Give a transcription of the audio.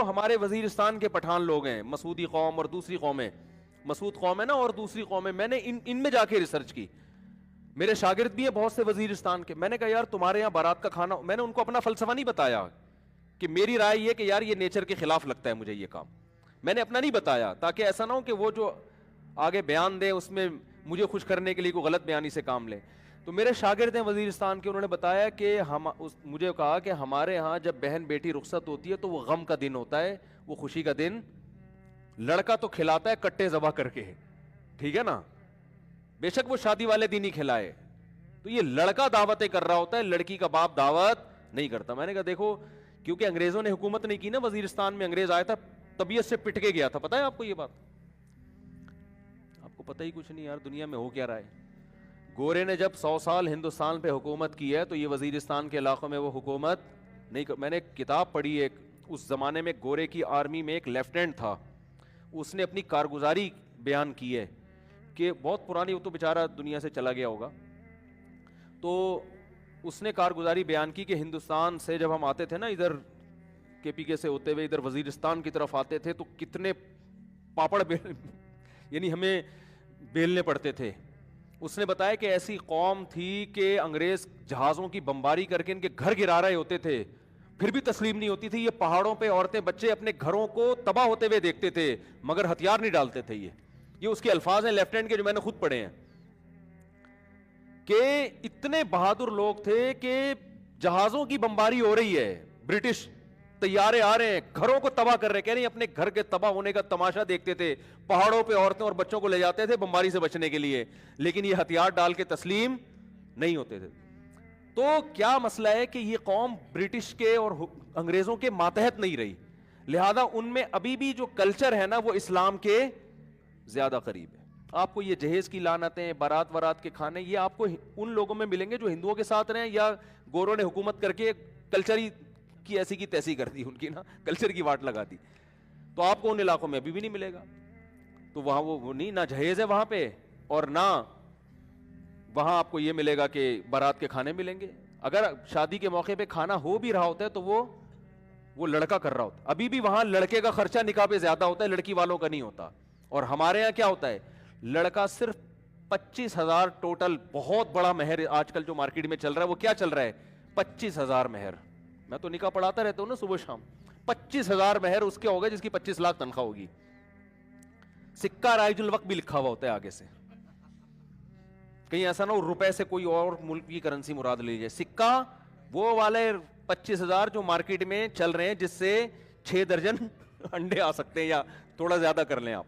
ہمارے وزیرستان کے پٹھان لوگ ہیں، مسعودی قوم اور دوسری قومیں، مسعود قوم ہے نا اور دوسری قومیں، میں نے ان میں جا کے ریسرچ کی، میرے شاگرد بھی ہیں بہت سے وزیرستان کے، میں نے کہا یار تمہارے یہاں بارات کا کھانا، میں نے ان کو اپنا فلسفہ نہیں بتایا کہ میری رائے یہ کہ یار یہ نیچر کے خلاف لگتا ہے مجھے یہ کام، میں نے اپنا نہیں بتایا تاکہ ایسا نہ ہو کہ وہ جو آگے بیان دیں اس میں مجھے خوش کرنے کے لیے کوئی غلط بیانی سے کام لیں۔ تو میرے شاگرد ہیں وزیرستان کے، انہوں نے بتایا کہ مجھے کہا کہ ہمارے ہاں جب بہن بیٹی رخصت ہوتی ہے تو وہ غم کا دن ہوتا ہے، وہ خوشی کا دن، لڑکا تو کھلاتا ہے کٹے ذبح کر کے، ٹھیک ہے نا، بے شک وہ شادی والے دن ہی کھلائے، تو یہ لڑکا دعوتیں کر رہا ہوتا ہے، لڑکی کا باپ دعوت نہیں کرتا۔ میں نے کہا دیکھو کیونکہ انگریزوں نے حکومت نہیں کی نا وزیرستان میں، انگریز آیا تھا طبیعت سے پٹ کے گیا تھا، پتہ ہے آپ کو یہ بات؟ آپ کو پتہ ہی کچھ نہیں یار دنیا میں ہو کیا رہا ہے۔ گورے نے جب 100 سال ہندوستان پہ حکومت کی ہے تو یہ وزیرستان کے علاقوں میں وہ حکومت نہیں میں نے ایک کتاب پڑھی ایک، اس زمانے میں گورے کی آرمی میں ایک لیفٹیننٹ تھا، اس نے اپنی کارگزاری بیان کی ہے کہ بہت پرانی، وہ تو بیچارہ دنیا سے چلا گیا ہوگا، تو اس نے کارگزاری بیان کی کہ ہندوستان سے جب ہم آتے تھے نا ادھر کے پی کے سے ہوتے ہوئے ادھر وزیرستان کی طرف آتے تھے تو کتنے پاپڑ یعنی ہمیں بیلنے پڑتے تھے۔ اس نے بتایا کہ ایسی قوم تھی کہ انگریز جہازوں کی بمباری کر کے ان کے گھر گرا رہے ہوتے تھے، پھر بھی تسلیم نہیں ہوتی تھی، یہ پہاڑوں پہ عورتیں بچے اپنے گھروں کو تباہ ہوتے ہوئے دیکھتے تھے مگر ہتھیار نہیں ڈالتے تھے۔ یہ اس کے الفاظ ہیں لیفٹیننٹ کے جو میں نے خود پڑھے ہیں، کہ اتنے بہادر لوگ تھے کہ جہازوں کی بمباری ہو رہی ہے، برٹش طیارے آ رہے ہیں، گھروں کو تباہ کر رہے، کہہ رہے ہیں اپنے گھر کے تباہ ہونے کا تماشا دیکھتے تھے، پہاڑوں پہ عورتیں اور بچوں کو لے جاتے تھے بمباری سے بچنے کے لیے، لیکن یہ ہتھیار ڈال کے تسلیم نہیں ہوتے تھے۔ تو کیا مسئلہ ہے کہ یہ قوم برٹش کے اور انگریزوں کے ماتحت نہیں رہی، لہذا ان میں ابھی بھی جو کلچر ہے نا وہ اسلام کے زیادہ قریب ہے۔ آپ کو یہ جہیز کی لعنتیں، بارات وارات کے کھانے، یہ آپ کو ان لوگوں میں ملیں گے جو ہندوؤں کے ساتھ رہے یا گوروں نے حکومت کر کے کلچر ہی کی ایسی کی تیسی کر دی، ان کی نا کلچر کی واٹ لگا دی، تو آپ کو ان علاقوں میں ابھی بھی نہیں ملے گا۔ تو وہاں وہ نہیں، نہ جہیز ہے وہاں پہ اور نہ وہاں آپ کو یہ ملے گا کہ بارات کے کھانے ملیں گے۔ اگر شادی کے موقع پہ کھانا ہو بھی رہا ہوتا ہے تو وہ لڑکا کر رہا ہوتا ہے، ابھی بھی وہاں لڑکے کا خرچہ نکاح پہ زیادہ ہوتا ہے، لڑکی والوں کا نہیں ہوتا۔ اور ہمارے یہاں کیا ہوتا ہے، لڑکا صرف 25,000 ٹوٹل، بہت بڑا مہر آج کل جو مارکیٹ میں چل رہا ہے، وہ کیا چل رہا ہے 25,000 مہر۔ میں تو نکاح پڑھاتا رہتا ہوں نا صبح شام، 25,000 مہر اس کے ہوگا جس کی 25 لاکھ تنخواہ ہوگی، سکہ رائج الوقت بھی لکھا ہوا ہوتا ہے آگے سے، کہیں ایسا نہ ہو روپے سے کوئی اور ملک کی کرنسی مراد لے لیجیے، سکہ وہ والے 25,000 جو مارکیٹ میں چل رہے ہیں جس سے 6 درجن انڈے آ سکتے ہیں یا تھوڑا زیادہ کر لیں آپ۔